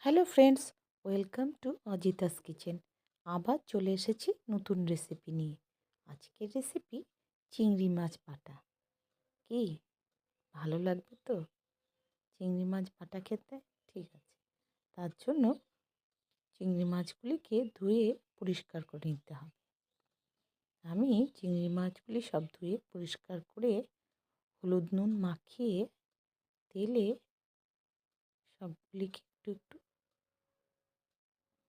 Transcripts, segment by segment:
Hello friends, welcome to Ajita's kitchen. আবার চলে এসেছি নতুন রেসিপি নিয়ে। আজকের রেসিপি চিংড়ি মাছ বাটা। কি ভালো লাগবে তো চিংড়ি মাছ বাটা খেতে? ঠিক আছে, তার জন্য চিংড়ি মাছগুলিকে ধুয়ে পরিষ্কার করে নিতে হবে। আমি চিংড়ি মাছগুলি সব ধুয়ে পরিষ্কার করে হলুদ নুন মাখিয়ে তেলে সবগুলিকে একটু একটু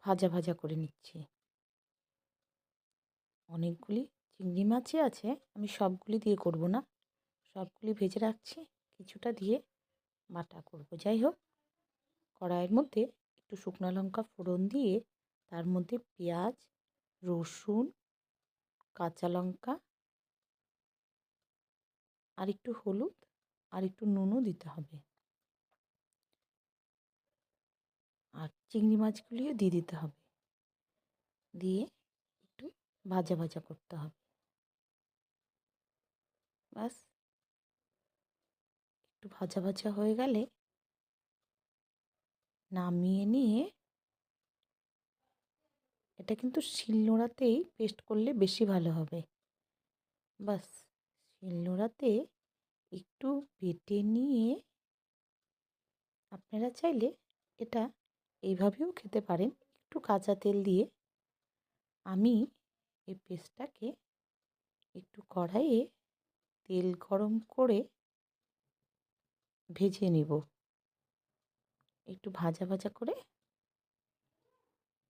ভাজা ভাজা করে নিচ্ছি। অনেকগুলি চিংড়ি মাছই আছে, আমি সবগুলি দিয়ে করব না, সবগুলি ভেজে রাখছি, কিছুটা দিয়ে বাটা করব। যাই হোক, কড়াইয়ের মধ্যে একটু শুকনো লঙ্কা ফোড়ন দিয়ে তার মধ্যে পেঁয়াজ, রসুন, কাঁচা লঙ্কা আর একটু হলুদ আর একটু নুনও দিতে হবে, আর চিংড়ি মাছগুলিও দিয়ে দিতে হবে, দিয়ে একটু ভাজা ভাজা করতে হবে। ব্যাস, একটু ভাজা ভাজা হয়ে গেলে নামিয়ে নিয়ে, এটা কিন্তু শিলনোড়াতেই পেস্ট করলে বেশি ভালো হবে। বাস, শিলনোড়াতে একটু বেটে নিয়ে আপনারা চাইলে এটা এইভাবেও খেতে পারেন, একটু কাঁচা তেল দিয়ে। আমি এই পেস্টটাকে একটু কড়াইয়ে তেল গরম করে ভেজে নেব, একটু ভাজা ভাজা করে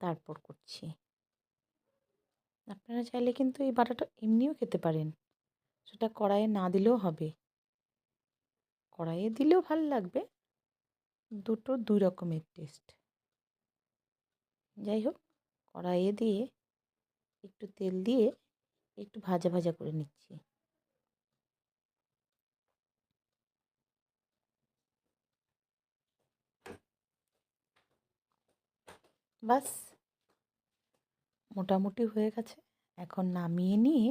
তারপর করছি। আপনারা চাইলে কিন্তু এই বাটাটা এমনিও খেতে পারেন, সেটা কড়াইয়ে না দিলেও হবে, কড়াইয়ে দিলেও ভালো লাগবে। দুটো দুই রকমের টেস্ট। যাই হোক, কড়াইয়ে দিয়ে একটু তেল দিয়ে একটু ভাজা ভাজা করে নিচ্ছি। বাস, মোটামুটি হয়ে গেছে। এখন নামিয়ে নিয়ে